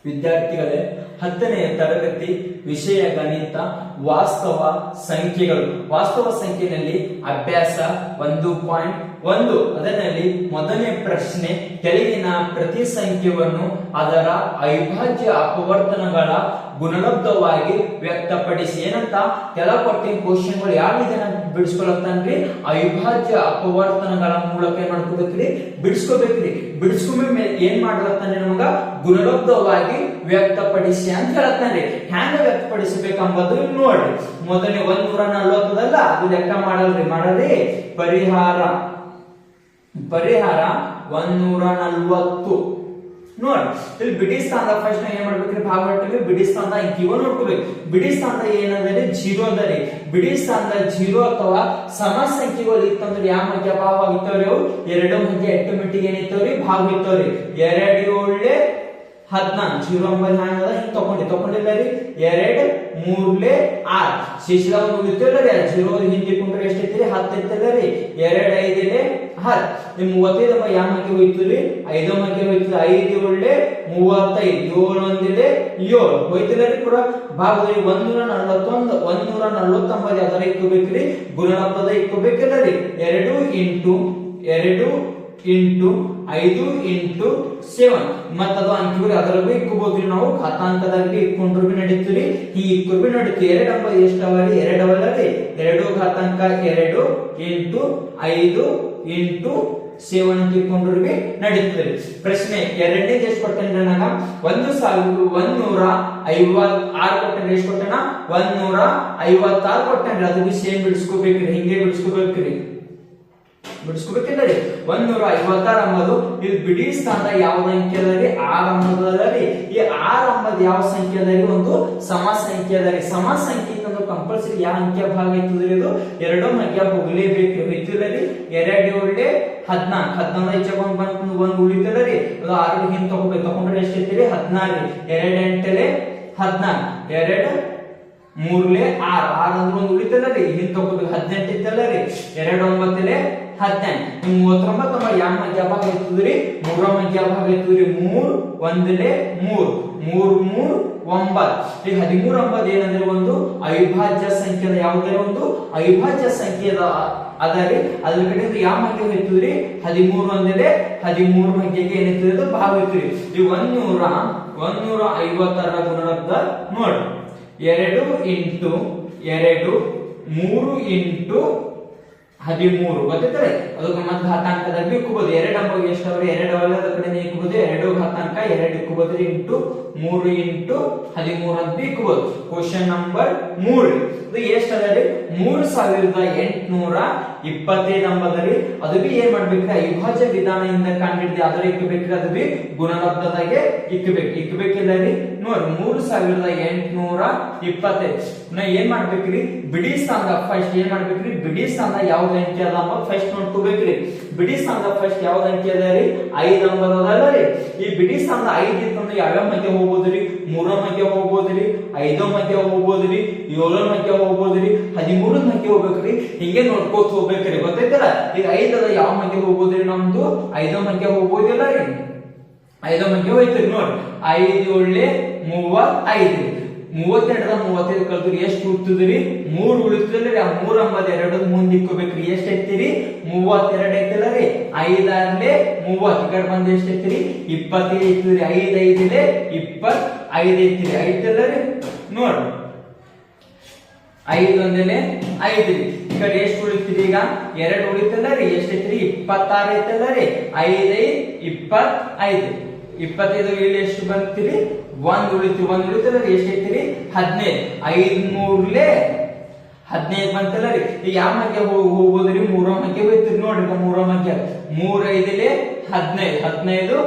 ವಿದ್ಯಾರ್ಥಿಗಳೇ, 10ನೇ ತರಗತಿ ವಿಷಯ ಗಣಿತ ವಾಸ್ತವ ಸಂಖ್ಯೆಗಳು. ವಾಸ್ತವ ಸಂಖ್ಯೆಯಲ್ಲಿ ಅಭ್ಯಾಸ 1.1 ಅದರಲ್ಲಿ ಮೊದಲನೇ ಪ್ರಶ್ನೆ, ಕೆಳಗಿನ ಪ್ರತಿ ಸಂಖ್ಯೆಯನ್ನು ಅದರ ಅವಿಭಾಜ್ಯ ಅಪವರ್ತನಗಳ ಗುಣಲಬ್ಧವಾಗಿ ವ್ಯಕ್ತಪಡಿಸಿ. ಏನಂತ ಕೆಳಕೊಟ್ಟಿನ ಕ್ವಶನ್ಗಳು ಯಾವ ಇದನ್ನ ಬಿಡಿಸ್ಕೊಳತ್ತನ್ರಿ, ಅವಿಭಾಜ್ಯ ಅಪವರ್ತನಗಳ ಮೂಲಕ ಏನ್ ಮಾಡ್ಕೋಬೇಕ್ರಿ, ಬಿಡಿಸ್ಕೋಬೇಕ್ರಿ. ಬಿಡಿಸ್ಕೊಂಡ್ಮೇಲೆ ಏನ್ ಮಾಡ್ಲತ್ತಾನೆ, ನಮಗ ಗುಣಲಬ್ಧವಾಗಿ ವ್ಯಕ್ತಪಡಿಸಿ ಅಂತ ಹೇಳತ್ತಾನೆ. ಹ್ಯಾಂಗ ವ್ಯಕ್ತಪಡಿಸಬೇಕೆಂಬುದು ನೋಡ್ರಿ. ಮೊದಲನೇ 140 ಅದು ಲೆಕ್ಕ ಮಾಡಲ್ರಿ. ಪರಿಹಾರ 140 ನೋಡಿ. ಇಲ್ಲಿ ಬಿಡಿ ಸ್ಥಾನದ ಫಸ್ಟ್ ಏನ್ ಮಾಡ್ಬೇಕ್ರಿ, ಭಾಗವಟ್ಟಿಗೆ ಬಿಡಿ ಸ್ಥಾನದ ಅಂಕಿವ ನೋಡ್ಕೋಬೇಕು. ಬಿಡಿ ಸ್ಥಾನದ ಏನಂದ್ರೆ 0 ಅದರಿ. ಬಿಡಿ ಸ್ಥಾನದ 0 ಅಥವಾ ಸಮ ಸಂಖ್ಯೆಗಳು ಇತ್ತಂದ್ರೆ ಯಾವ ಮಧ್ಯ ಭಾವ ಆಗಿತ್ತವ್ರಿ, ಅವು 2 ಮಧ್ಯ ಆಟೋಮೆಟಿಕ್ ಏನಿತ್ತವ್ರಿ, ಭಾಗ ಇತ್ತವ್ರಿ. 2 7 14 0 9 ಹ್ಯಾಂಗದ ಹಿಂಗ್ ತಕೊಂಡಿಲ್ಲ ರೀ. 2 3 6 ಶಿಶಿಲ ಒಂದು ಉಳಿತಿಲ್ಲ ರೀ. 0 ಹಿಂದೆ ಕೊಂಡ್ರೆ ಎಷ್ಟೈತಿ, 10 ಐತಲ್ಲ ರೀ. 2 5 10 ನಿಮ್ 35 ಯಾವ ಮಗ್ಗೆ ಹೋಯ್ತು ರೀ, 5 ಮಗ್ಗೆ ಹೋಯ್ತು. 5 7 35 7 1 7 ಹೋಯ್ತಿಲ್ಲ ರೀ. ಪೂರ ಭಾಗದಲ್ಲಿ 141 149 ಅದರ ಇಕ್ಕೋಬೇಕ್ರಿ, ಗುಣಲಬ್ಧದ ಇಕ್ಕೋಬೇಕಿಲ್ಲ ರೀ. 2 ಇಂಟು 5 ಇಂಟು 7 ಮತ್ತದು ಅಂಕಿಗಳು ಅದರಲ್ಲಿ ಇಕ್ಕೋಬಹುದ್ರಿ. ನಾವು ಘಾತಾಂಕದಲ್ಲಿ ಇಕ್ಕೊಂಡ್ರು ಬಿ ನಡೀತೀರಿ, ಈ ಇಕ್ಕರು ಬಿ ನಡೀತೀವಿ. 2 ಅಂಬ ಎಷ್ಟವರಿ, 2 ಅವಲ್ಲರಿ. 2 ಘಾತಾಂಕ 2 ಇಂಟು 5 ಇಂಟು 7 ಅಂತ ಇಕ್ಕೊಂಡ್ರು ಬಿ ನಡೀತೀರಿ. ಪ್ರಶ್ನೆ ಎರಡನೇದು ಎಷ್ಟು ಕೊಟ್ಟೇನ್ರಿ ನನಗ, 1156 ಕೊಟ್ಟೇನ್ರಿ. ಎಷ್ಟು ಕೊಟ್ಟೇನ, 156 ಕೊಟ್ಟೇನ್ರಿ. ಅದು ಬಿ ಸೇಮ್ ಬಿಡಿಸ್ಕೋಬೇಕ್ರಿ, ಹಿಂಗೆ ಬಿಡಿಸ್ಕೋಬೇಕ್ರಿ. 156 ಅಂಬದು ಇದು ಬಿಡಿ ಸ್ಥಾನದ ಯಾವ ಸಂಖ್ಯೆ ಅದರಿ, 6 ಅಂಬದರಿ. ಈ 6 ಅಂಬದ ಯಾವ ಸಂಖ್ಯೆ ಅದರಿ, ಒಂದು ಸಮ ಸಂಖ್ಯೆ ಅದರಿ. ಸಮ ಸಂಖ್ಯೆ ಇತ್ತಂದ್ರೆ ಕಂಪಲ್ಸರಿ ಯಾವ ಅಂಕಿಯ ಭಾಗ ಇರ್ತದ್ರಿ, ಇದು 2 ಮಧ್ಯ ಹೋಗ್ಲೇಬೇಕು. ಇತ್ತಿಲ್ಲರಿ 2 7 14 14 ಹೆಚ್ಚಕೊಂಡ್ ಬಂತು, 1 ಉಳಿತಲ್ಲರಿ. ಅದು 6 ಹಿಂದೆ ತಗೋಬೇಕು. ತಗೊಂಡ್ರೆ ಎಷ್ಟೈತಿರಿ, 14. 2 8 14 2 3 6 6 ಅಂದ್ರೆ 1 ಉಳಿತಲ್ಲರಿ, ಹಿಂದೆ ತಗೋಬೇಕು. 18 ಇತ್ತಲ್ಲರಿ. 2 9 19 39 ಯಾವ ಮಧ್ಯ ಭಾಗ ಇರ್ತದ್ರಿ, 3 ಮಧ್ಯ ಭಾಗ ಇರ್ತದ್ರಿ. 3 1 3 3 3 9. ಈಗ 13 ಅಂಬದು ಏನಂದ್ರೆ ಒಂದು ಅವಿಭಾಜ್ಯ ಸಂಖ್ಯೆದ ಯಾವುದೇ ಒಂದು ಅವಿಭಾಜ್ಯ ಸಂಖ್ಯೆದ ಅದರಿ. ಅದ್ರ ಕಡೆಯಿಂದ ಯಾವ ಮಧ್ಯ ಹೋಯ್ತದ್ರಿ, 13 1 13 ಮಧ್ಯಕ್ಕೆ ಏನಿರ್ತದೆ ಭಾಗ ಇರ್ತದ್ರಿ. ಈ 150ರ ಗುಣಲಬ್ಧ ನೋಡಿ. 2 ಇಂಟು 2 3 ಇಂಟು 13 ಗೊತ್ತೈತಲ್ಲ. ಅದಕ್ಕೆ ಮತ್ತೆ ಘಾತಾಂಕದಲ್ಲಿ ಇಕ್ಕಬಹುದು. 2 ಅಂಬ ಎಷ್ಟವ್ರಿ, 2 ಅವಲ್ಲ, ಅದ್ರ ಕಡೆ ಇಕ್ಕಬಹುದು. 2 ಘಾತಾಂಕ 2 ಇಕ್ಕಬಹುದು ಇಂಟು 3 ಇಂಟು 13 ಅಂತ ಇಕ್ಕಬಹುದು. ಕ್ವಶನ್ ನಂಬರ್ 3 ಇದು ಎಷ್ಟದರಿ, 3825 ಅಂಬದರಿ. ಅದು ಬಿ ಏನ್ ಮಾಡ್ಬೇಕ್ರಿ, ಅವಿಭಾಜ್ಯ ವಿಧಾನದಿಂದ ಕಂಡಿಡ್ದೆ ಅದರ ಇಕ್ಕಬೇಕ್ರಿ. ಅದು ಬಿ ಗುಣಲಬ್ಧದಾಗೆ ಇಕ್ಕಬೇಕಿಲ್ಲ ರೀ. ನೋಡಿ 3825 ನಾ ಏನ್ ಮಾಡ್ಬೇಕ್ರಿ, ಬಿಡಿ ಸ್ಥಾನದ ಫಸ್ಟ್ ಏನ್ ಮಾಡ್ಬೇಕ್ರಿ, ಬಿಡಿ ಸ್ಥಾನದ ಯಾವ್ದು ಅಂಕಿ ಅದ ಅಂಬ ಫಸ್ಟ್ ನೋಡ್ಕೋಬೇಕ್ರಿ. ಬಿಡಿ ಸ್ಥಾನದ ಫಸ್ಟ್ ಯಾವ್ದು ಅಂಕಿ ಅದ ರೀ, 5 ಅಂಬದ ಅದಲ್ಲ ರೀ. ಈ ಬಿಡಿ ಸ್ಥಾನದ 5 ಇತ್ತಂದ್ರೆ ಯಾವ್ಯಾವ ಮಧ್ಯ ಹೋಗ್ಬೋದ್ರಿ, 3 ಮಧ್ಯ ಹೋಗ್ಬೋದ್ರಿ, 5 ಮಧ್ಯ ಹೋಗ್ಬೋದ್ರಿ, 7 ಮಧ್ಯ ಹೋಗ್ಬೋದ್ರಿ, 13 ಮಧ್ಯ ಹೋಗ್ಬೇಕ್ರಿ. ಹಿಂಗೆ ನೋಡ್ಕೋತ ಹೋಗ್ಬೇಕ್ರಿ. ಗೊತ್ತೈತಲ್ಲ. ಈಗ 5 ಅದ ಯಾವ ಮಧ್ಯ ಹೋಗ್ಬೋದ್ರಿ, ನಮ್ದು 5 ಮಧ್ಯ ಹೋಗ್ಬೋದಿಲ್ಲ ರೀ. 5 ಮಧ್ಯ ಹೋಯ್ತ್ರಿ. ನೋಡಿ 5 7 35 32 35 ಕಲ್ತ್ರಿ ಎಷ್ಟು ಉಳಿತದ್ರಿ, 3 ಉಳಿತದ್ರಿ. ಆ 3 ಅಂಬದ 2 ಮುಂದೆ ಇಕ್ಕೋಬೇಕ್ರಿ. ಎಷ್ಟು ಐತಿರಿ, 32 ಐತಲ್ಲ ರೀ. 5 6 30 ಈ ಕಡೆ ಬಂದ ಎಷ್ಟು ಐತಿರಿ, 20 ಐತಿರಿ. 5 5 25 ಐತಿರಿ. ಐತಲ್ಲ ರೀ. ನೋಡಿ 5 1 5 ರೀ. ಈ ಕಡೆ ಎಷ್ಟು ಉಳಿತಿರಿ, ಈಗ 2 ಉಳಿತಲ್ಲ ರೀ. ಎಷ್ಟು ಐತಿರಿ, 26 ಐತಲ್ಲ ರೀ. 5 5 25 ಇಲ್ಲಿ ಎಷ್ಟು ಬರ್ತೀರಿ, 1 ಉಳಿತು. 1 ಉಳಿತಲ್ಲ ರೀ. ಎಷ್ಟು ಐತಿರಿ, 15. 5 3 15 ಬಂತಲ್ಲ ರೀ. ಈಗ ಯಾವ ಮಧ್ಯ ಹೋಗ್ಬೋದ್ರಿ, 3 ಮಧ್ಯ ಹೋಯ್ತಿರಿ. ನೋಡ್ರಿ 3 ಮಧ್ಯ 3 5 15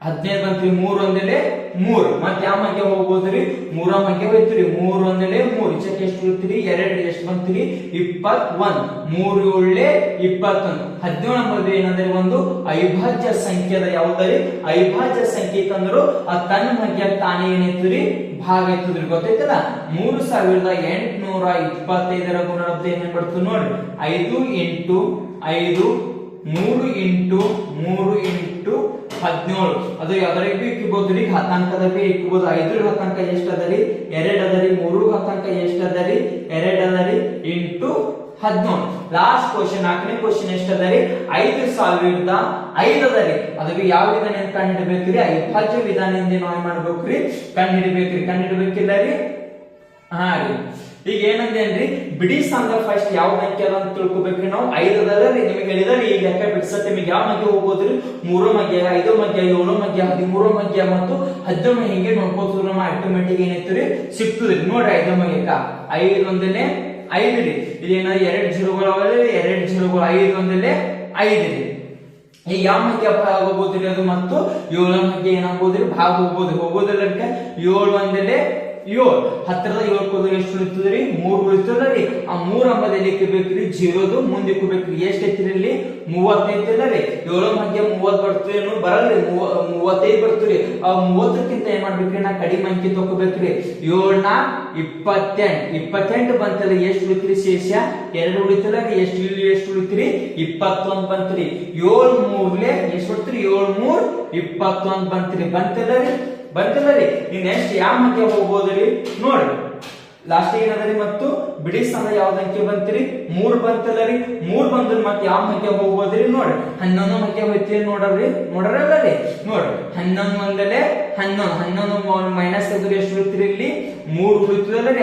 15 ಬಂತ್ರಿ. 3 1 3 ಮತ್ತೆ ಯಾವ ಮಧ್ಯ ಹೋಗ್ಬೋದ್ರಿ, 3 ಮಧ್ಯ ಹೋಯ್ತಿರಿ. 3 1 3 ಚೆಕ್ ಎಷ್ಟು ಉಳಿತಿರಿ, 2 ಎಷ್ಟು ಬಂತ್ರಿ, 21. 3 7 21. 17 ಅಂಬದು ಏನಂದ್ರೆ ಒಂದು ಅವಿಭಾಜ್ಯ ಸಂಖ್ಯೆದ ಯಾವುದರಿ, ಅವಿಭಾಜ್ಯ ಸಂಖ್ಯೆ ತಂದ್ರು ಆ ತನ್ನ ಮಧ್ಯ ತಾನೇ ಏನೈತ್ರಿ, ಭಾಗ ಐತದ್ರಿ. ಗೊತ್ತೈತಲ್ಲ. 3825ರ ಗುಣಲಬ್ಧ ಏನ್ ಮಾಡ್ತು ನೋಡ್ರಿ, 5 ಇಂಟು 5 3 ಇಂಟು 3 ಇಂಟು 17 17 ಅದು ಯಾವ್ದ್ರಾಗ ಬಿ ಇಕ್ಕಿಬೋದ್ರಿ 10 ಅಂಕದ ಬಿ ಇಕ್ಕಿಬೋದು 5 10 ಅಂಕ ಎಷ್ಟು ಅದರಿ 2 ಅದರಿ 3 10 ಅಂಕ ಎಷ್ಟು ಅದರಿ 2 ಅದರಿ ಇಂಟು 17 ಲಾಸ್ಟ್ ಕ್ವಶನ್ 4ನೇ ಕ್ವಶನ್ ಎಷ್ಟು ಅದರಿ 5005 ಅದರಿ ಅದು ಯಾವ ವಿಧಾನ ಕಂಡುಹಿಡಬೇಕ್ರಿ ಅವಿಭಾಜ್ಯ ವಿಧಾನದಿಂದ ನಾವು ಮಾಡಬೇಕ್ರಿ ಕಂಡುಹಿಡಬೇಕಿಲ್ಲ ರೀ ಹಾ ರೀ ಈಗ ಏನಂದೇನ್ರಿ ಬಿಡಿ ಸ್ಥಾನದ ಫಸ್ಟ್ ಯಾವ ಅಂಕೆ ಅದ ಅಂತ ತಿಳ್ಕೊಬೇಕ್ರಿ ನಾವು 5 ಅದರಿ ನಿಮಗೆ ಹೇಳಿದಾರೆ ಈ ಲೆಕ್ಕ ಬಿಡಿಸತ್ತೆ ನಿಮಗೆ ಯಾವ ಮಗ್ಗೆ ಹೋಗ್ಬೋದ್ರಿ 3 ಮಗ್ಗೆ 5 ಮಗ್ಗೆ 7 ಮಗ್ಗೆ 13 ಮಗ್ಗೆ ಮತ್ತು 17 ಹಿಂಗೆ ನೋಡ್ಕೋತೀವಿ ನಮ್ಮ ಆಟೋಮೆಟಿಕ್ ಏನೈತ್ರಿ ಸಿಗ್ತದ್ರಿ ನೋಡಿ 5 ಮಗ್ಗೆಕ 5 ಒಂದನೇ 5 ರೀ ಇದೇನ 2 0ಗಳು ಅವಲ್ಲಿ 2 0ಗಳು 5 ಒಂದನೇ 5 ರೀ ಈಗ ಯಾವ ಮಗ್ಗೆ ಭಾಗ ಹೋಗ್ಬೋದ್ರಿ ಅದು ಮತ್ತು 7 ಮಗ್ಗೆ ಏನಾಗ್ಬೋದ್ರಿ ಭಾಗ ಹೋಗೋದಿಲ್ಲ 7 ಒಂದನೇ 7 ಹತ್ತಿರದ 7 ಹೋದ್ರೆ ಎಷ್ಟು ಉಳಿತದ್ರಿ 3 ಉಳಿತದ್ರಿ ಆ 3 ಅಂಬದಲ್ಲಿ ಇಕ್ಕಬೇಕ್ರಿ 0 ಮುಂದೆ ಇಕ್ಕಬೇಕ್ರಿ ಎಷ್ಟು ಐತ್ರಿ ಇಲ್ಲಿ 30 ಐತಿಲ್ಲರಿ 7 ಮಗ್ಗೆ 30 ಬರ್ತದೆ ಬರಲ್ರಿ 35 ಬರ್ತದ್ರಿ ಆ 30ಕ್ಕಿಂತ ಏನ್ ಮಾಡ್ಬೇಕ್ರಿ ನಾ ಕಡಿಮೆ ಅಂಕಿ ತಗೋಬೇಕ್ರಿ 7 ನ 28 ಬಂತಲ್ಲ ಎಷ್ಟು ಉಳಿತ್ರಿ ಶೇಷ 2 ಉಳಿತಲ್ಲರಿ ಎಷ್ಟು ಇಲ್ಲಿ ಎಷ್ಟು ಉಳಿತ್ರಿ 21 ಬಂತ್ರಿ 7 3ಲೆ ಎಷ್ಟು ಬರ್ತದ್ರಿ 7 3 21 ಬಂತಲ್ಲರಿ ಈಗ ನೆಕ್ಸ್ಟ್ ಯಾವ ಮಗ್ಗೆ ಹೋಗ್ಬೋದ್ರಿ ನೋಡ್ರಿ ಲಾಸ್ಟ್ ಏನದರಿ ಮತ್ತು ಬಿಡಿ ಸ್ಥಾನ ಯಾವ್ದು ಅಂಕೆ ಬಂತ್ರಿ 3 ಬಂತಲ್ಲರಿ 3 ಬಂದ್ರೆ ಮತ್ತೆ ಯಾವ ಮಗ್ಗೆ ಹೋಗ್ಬೋದ್ರಿ ನೋಡ್ರಿ 11 ಮಗ್ಗೆ ಹೋಯ್ತಿ ನೋಡ್ರಿ ನೋಡ್ರಿ 11 ಒಂದಲೆ 11 ಮೈನಸ್ ತೆಗೆದ್ರೆ ಎಷ್ಟು ಉಳಿತ್ರಿ ಇಲ್ಲಿ 3 ಉಳಿತದಲ್ಲರಿ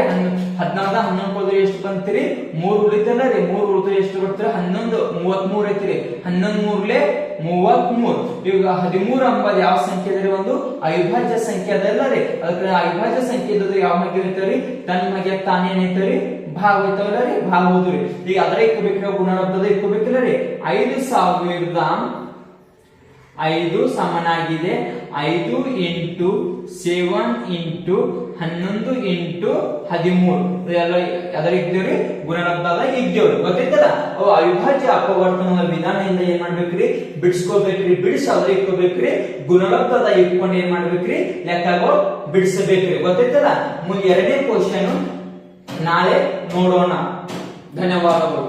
14 11 ಹೋದ್ರೆ ಎಷ್ಟು ಬಂತ್ರಿ 3 ಉಳಿತಲ್ಲರಿ 3 ಉಳಿದ್ರೆ ಎಷ್ಟು ಬರ್ತದೆ 11 33 ಐತ್ರಿ 11 3ಲೆ 33 ಈಗ 13 ಅಂಬದು ಯಾವ ಸಂಖ್ಯೆ ಅದರಿ ಒಂದು ಅವಿಭಾಜ್ಯ ಸಂಖ್ಯೆ ಅದಲ್ಲರಿ ಅದಕ್ಕೆ ಅವಿಭಾಜ್ಯ ಸಂಖ್ಯೆ ಇದ್ದದ್ದು ಯಾವ ಮಗ್ಗೆ ಇರ್ತರಿ ತನ್ನ ಮಗ್ಗೆ ತಾನೇ ಏನೈತರಿ ಭಾಗ ಹೋಯ್ತವಲ್ಲರಿ ಭಾಗ ಹೋದ್ರಿ ಈಗ ಅದರ ಇಕ್ಕಬೇಕ್ರಿ ಗುಣಲಬ್ಧದ ಇಕ್ಕಬೇಕಿಲ್ಲರಿ 5000 ಸಮನಾಗಿದೆ 5 ಇಂಟು 7 ಇಂಟು 11 ಇಂಟು 13 ಎಲ್ಲ ಅದರ ಇದ್ದೇವ್ರಿ ಗುಣಲಬ್ಧದ ಇದ್ದೇವ್ರಿ ಗೊತ್ತೈತಲ್ಲ ಅವು ಅವಿಭಾಜ್ಯ ಅಪವರ್ತನದ ವಿಧಾನದಿಂದ ಏನ್ ಮಾಡ್ಬೇಕ್ರಿ ಬಿಡಿಸ್ಕೋಬೇಕ್ರಿ ಬಿಡಿಸಿ ಅದ್ರ ಇಕ್ಕೋಬೇಕ್ರಿ ಗುಣಲಬ್ಧದ ಇಟ್ಕೊಂಡು ಏನ್ ಮಾಡ್ಬೇಕ್ರಿ ಲೆಕ್ಕಗಳು ಬಿಡಿಸಬೇಕ್ರಿ ಗೊತ್ತೈತಲ್ಲ ಮುಂದೆ 2ನೇ ಕ್ವಶನ್ ನಾಳೆ ನೋಡೋಣ ಧನ್ಯವಾದಗಳು.